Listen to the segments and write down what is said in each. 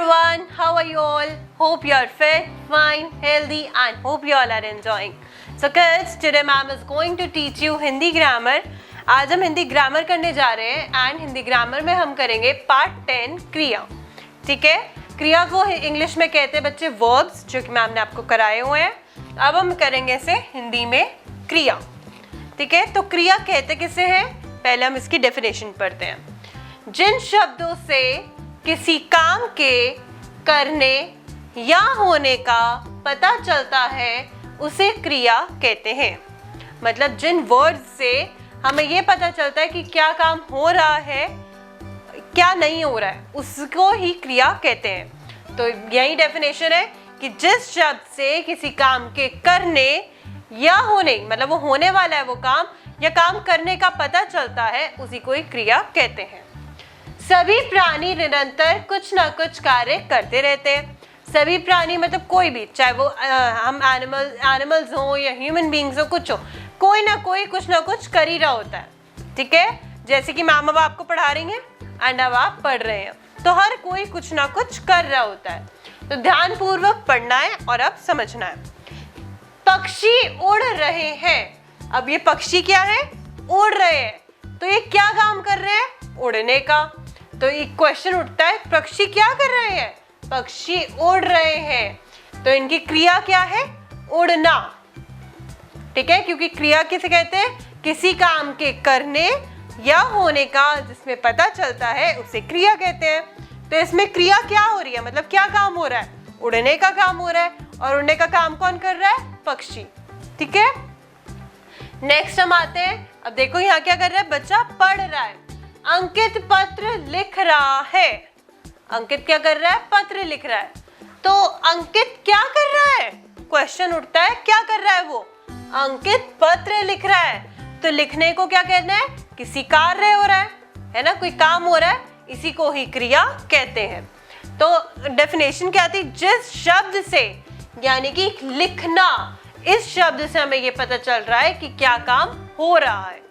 everyone, how are you all? Hope you are fit, fine, healthy and hope you all are enjoying. So kids, today ma'am is going to teach you Hindi grammar. आज हम Hindi grammar करने जा रहे हैं and Hindi grammar में हम करेंगे part 10 क्रिया. ठीक है, क्रिया को इंग्लिश में कहते हैं बच्चे वर्ब्स, जो कि मैम ने आपको कराए हुए हैं. अब हम करेंगे इसे हिंदी में क्रिया. ठीक है, तो क्रिया कहते किसे हैं, पहले हम इसकी डेफिनेशन पढ़ते हैं. जिन शब्दों से किसी काम के करने या होने का पता चलता है उसे क्रिया कहते हैं. मतलब जिन वर्ड्स से हमें ये पता चलता है कि क्या काम हो रहा है क्या नहीं हो रहा है, उसको ही क्रिया कहते हैं. तो यही डेफिनेशन है कि जिस शब्द से किसी काम के करने या होने, मतलब वो होने वाला है वो काम या काम करने का पता चलता है, उसी को ही क्रिया कहते हैं. सभी प्राणी निरंतर कुछ ना कुछ कार्य करते रहते हैं. सभी प्राणी मतलब कोई भी, चाहे वो हम एनिमल्स हो या ह्यूमन बींग्स हो, कुछ हो, कोई ना कोई कुछ ना कुछ कर ही रहा होता है. ठीक है, जैसे कि मैम अब आपको पढ़ा रही हैं एंड अब आप पढ़ रहे हैं, तो हर कोई कुछ ना कुछ कर रहा होता है. तो ध्यान पूर्वक पढ़ना है और अब समझना है. पक्षी उड़ रहे हैं. अब ये पक्षी क्या है, उड़ रहे हैं. तो ये क्या काम कर रहे हैं, उड़ने का. तो एक क्वेश्चन उठता है, पक्षी क्या कर रहे हैं, पक्षी उड़ रहे हैं. तो इनकी क्रिया क्या है, उड़ना. ठीक है, क्योंकि क्रिया किसे कहते हैं, किसी काम के करने या होने का जिसमें पता चलता है उसे क्रिया कहते हैं. तो इसमें क्रिया क्या हो रही है, मतलब क्या काम हो रहा है, उड़ने का काम हो रहा है. और उड़ने का काम कौन कर रहा है, पक्षी. ठीक है, नेक्स्ट हम आते हैं. अब देखो यहाँ क्या कर रहा है, बच्चा पढ़ रहा है. अंकित पत्र लिख रहा है. अंकित क्या कर रहा है, पत्र लिख रहा है. तो अंकित क्या कर रहा है, क्वेश्चन उठता है, क्या कर रहा है वो, अंकित पत्र लिख रहा है. तो लिखने को क्या कहना है, किसी कार्य हो रहा है ना, कोई काम हो रहा है, इसी को ही क्रिया कहते हैं. तो डेफिनेशन क्या थी, जिस शब्द से, यानी कि लिखना, इस शब्द से हमें ये पता चल रहा है कि क्या काम हो रहा है.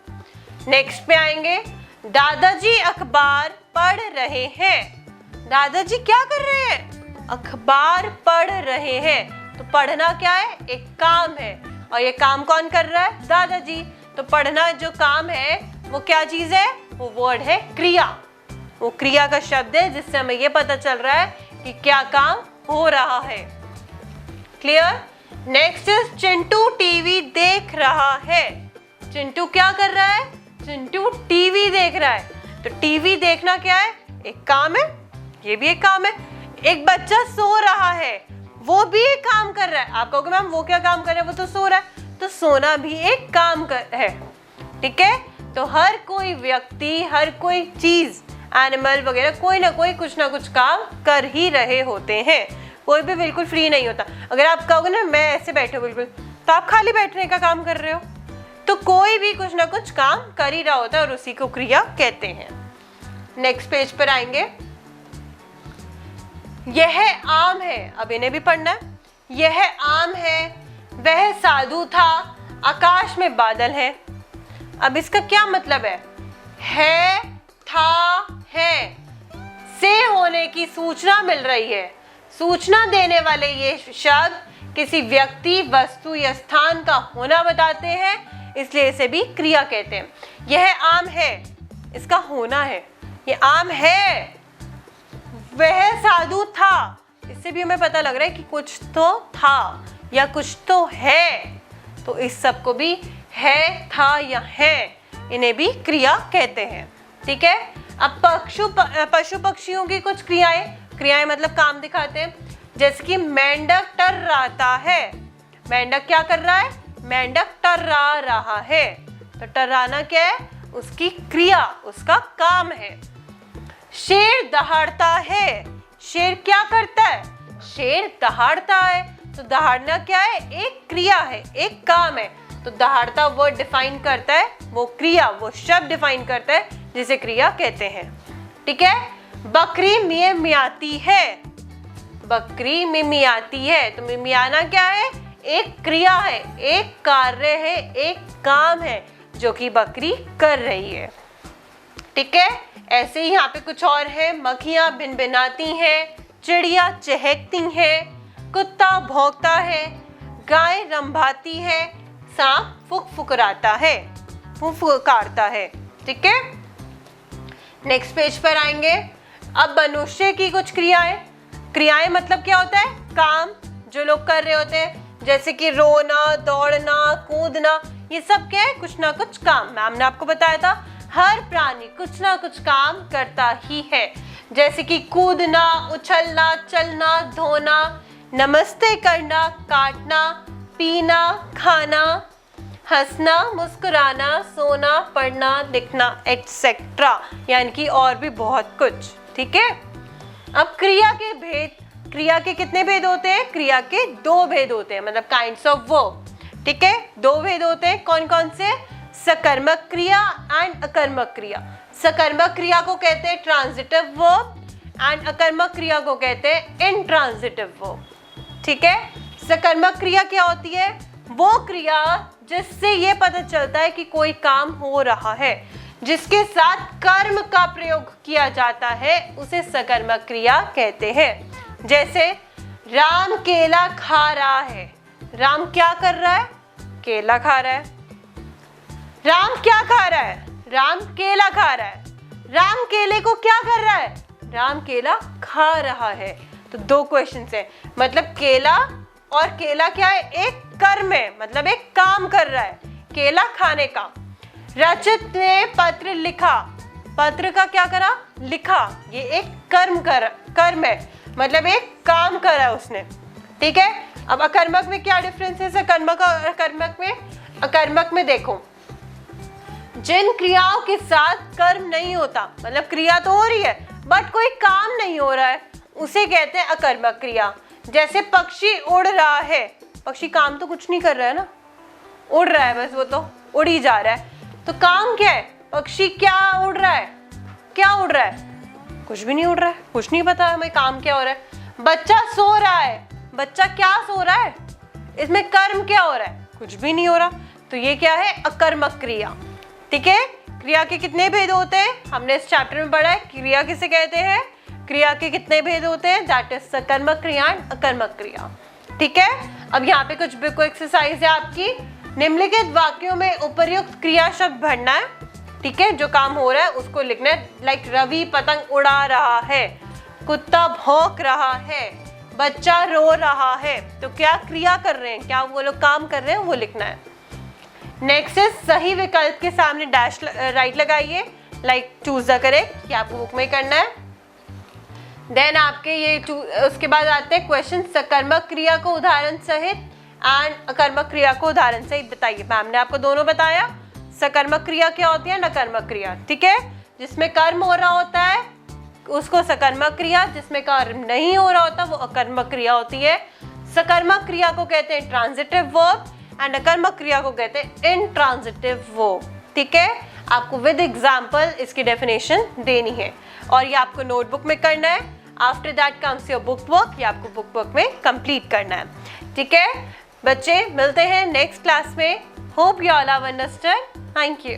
नेक्स्ट पे आएंगे. दादाजी अखबार पढ़ रहे हैं. दादाजी क्या कर रहे हैं, अखबार पढ़ रहे हैं. तो पढ़ना क्या है, एक काम है, और ये काम कौन कर रहा है, दादाजी. तो पढ़ना जो काम है वो क्या चीज है, वो वर्ड है क्रिया. वो क्रिया का शब्द है जिससे हमें ये पता चल रहा है कि क्या काम हो रहा है. Clear. Next is Chintu TV देख रहा है. चिंटू क्या कर रहा है, चिंटू टीवी देख रहा है. तो टीवी देखना क्या है, एक काम है, ये भी एक काम है. एक बच्चा सो रहा है, वो भी एक काम कर रहा है. आप कहोगे मैम वो क्या काम कर रहा है, वो तो सो रहा है. तो सोना भी एक काम है. ठीक है, तो हर कोई व्यक्ति, हर कोई चीज, एनिमल वगैरह, कोई ना कोई कुछ ना कुछ काम कर ही रहे होते हैं. कोई भी बिल्कुल फ्री नहीं होता. अगर आप कहोगे ना मैं ऐसे बैठे हूँ बिल्कुल, तो आप खाली बैठने का काम कर रहे हो. तो कोई भी कुछ ना कुछ काम कर ही रहा होता है और उसी को क्रिया कहते हैं. नेक्स्ट पेज पर आएंगे. यह आम है. अब इन्हें भी पढ़ना है. यह आम है, वह साधु था, आकाश में बादल है. अब इसका क्या मतलब है, था, है से होने की सूचना मिल रही है. सूचना देने वाले ये शब्द किसी व्यक्ति, वस्तु या स्थान का होना बताते हैं, इसलिए इसे भी क्रिया कहते हैं. यह आम है, इसका होना है, ये आम है. वह साधु था, इससे भी हमें पता लग रहा है कि कुछ तो था या कुछ तो है. तो इस सब को भी है, था या है, इन्हें भी क्रिया कहते हैं. ठीक है, अब पशु पक्षियों की कुछ क्रियाएं मतलब काम दिखाते हैं. जैसे कि मेंढक टर्राता है. मेंढक क्या कर रहा है, मेंढक टर्रा रहा है. तो टर्राना क्या है, उसकी क्रिया, उसका काम है. शेर दहाड़ता है. शेर क्या करता है, शेर दहाड़ता है. तो दहाड़ना क्या है, एक क्रिया है, एक काम है. तो दहाड़ता वर्ड डिफाइन करता है वो क्रिया, वो शब्द डिफाइन करता है जिसे क्रिया कहते हैं. ठीक है, बकरी मियाती है. बकरी मिमियाती है. तो मिमियाना क्या है, एक क्रिया है, एक कार्य है, एक काम है जो कि बकरी कर रही है. ठीक है, ऐसे ही यहाँ पे कुछ और है. मक्खियां भिनभिनाती हैं, चिड़िया चहकती है, कुत्ता भौंकता है, गाय रंभाती है, सांप फुकफुकराता है, फुफकारता है। ठीक है, नेक्स्ट पेज पर आएंगे। अब मनुष्य की कुछ क्रियाएं। क्रियाएं मतलब क्या होता है? काम जो लोग कर रहे होते हैं, जैसे कि रोना, दौड़ना, कूदना, ये सब क्या है? कुछ ना कुछ काम। मैम ने आपको बताया था हर प्राणी कुछ ना कुछ काम करता ही है, जैसे कि कूदना, उछलना, चलना, धोना, नमस्ते करना, काटना, पीना, खाना, हंसना, मुस्कुराना, सोना, पढ़ना, लिखना, एटसेट्रा, यानी कि और भी बहुत कुछ। ठीक है, अब क्रिया के भेद। क्रिया के कितने भेद होते हैं? क्रिया के 2 भेद होते हैं, मतलब काइंड्स ऑफ वर्ब। ठीक है, 2 भेद होते हैं। कौन कौन से? सकर्मक क्रिया एंड अकर्मक क्रिया। सकर्मक क्रिया को कहते हैं ट्रांजिटिव वर्ब एंड अकर्मक क्रिया को कहते हैं इनट्रांजिटिव वर्ब। ठीक है, सकर्मक क्रिया क्या होती है? वो क्रिया जिससे ये पता चलता है कि कोई काम हो रहा है, जिसके साथ कर्म का प्रयोग किया जाता है, उसे सकर्मक क्रिया कहते हैं। जैसे राम केला खा रहा है। राम क्या कर रहा है? केला खा रहा है। राम क्या खा रहा है? राम केला खा रहा है। राम केले को क्या कर रहा है? राम केला खा रहा है। तो 2 क्वेश्चंस है, मतलब केला और केला क्या है? एक कर्म है, मतलब एक काम कर रहा है, केला खाने का। रचित ने पत्र लिखा। पत्र का क्या करा? लिखा। ये एक कर्म है, मतलब एक काम करा उसने। ठीक है, अब अकर्मक में क्या डिफरेंस है सकर्मक और अकर्मक में? अकर्मक में देखो, जिन क्रियाओं के साथ कर्म नहीं होता, मतलब क्रिया तो हो रही है बट कोई काम नहीं हो रहा है, उसे कहते हैं अकर्मक क्रिया। जैसे पक्षी उड़ रहा है। पक्षी काम तो कुछ नहीं कर रहा है ना, उड़ रहा है बस, वो तो उड़ ही जा रहा है। तो काम क्या है? पक्षी क्या उड़ रहा है? क्या उड़ रहा है? कुछ भी नहीं उड़ रहा है, कुछ नहीं पता हमें काम क्या हो रहा है। बच्चा सो रहा है। बच्चा क्या सो रहा है? इसमें कर्म क्या हो रहा है? कुछ भी नहीं हो रहा। तो ये क्या है? अकर्मक क्रिया। ठीक है, क्रिया के कितने भेद होते हैं? हमने इस चैप्टर में पढ़ा है। क्रिया किसे कहते हैं? क्रिया के कितने भेद होते हैं? दैट इज सकर्मक क्रिया एंड अकर्मक क्रिया। ठीक है, अब यहाँ पे कुछ बुक एक्सरसाइज है आपकी। निम्नलिखित वाक्यों में उपर्युक्त क्रिया शब्द भरना है। ठीक है, जो काम हो रहा है उसको लिखना है। लाइक रवि पतंग उड़ा रहा है, कुत्ता भौंक रहा है, बच्चा रो रहा है। तो क्या क्रिया कर रहे हैं, क्या वो लोग काम कर रहे हैं, वो लिखना है। नेक्स्ट इज सही विकल्प के सामने डैश राइट लगाइए, लाइक चूज द करेक्ट, ये आपको बुक में करना है। देन आपके ये उसके बाद आते हैं क्वेश्चन। सकर्मक क्रिया को उदाहरण सहित एंड अकर्मक क्रिया को उदाहरण सहित बताइए। मैम ने आपको दोनों बताया, सकर्मक क्रिया क्या होती है, नकर्मक क्रिया। ठीक है, जिसमें कर्म हो रहा होता है उसको सकर्मक क्रिया, जिसमें कर्म नहीं हो रहा होता वो अकर्मक क्रिया होती है। सकर्मक क्रिया को कहते हैं ट्रांजिटिव वर्ब एंड अकर्मक क्रिया को कहते हैं इनट्रांजिटिव वर्ब। ठीक है, आपको विद एग्जाम्पल इसकी डेफिनेशन देनी है और ये आपको नोटबुक में करना है। After that comes your book work, ये आपको बुक वर्क में कंप्लीट करना है। ठीक है बच्चे, मिलते हैं नेक्स्ट क्लास में। Hope you all have understood. Thank you.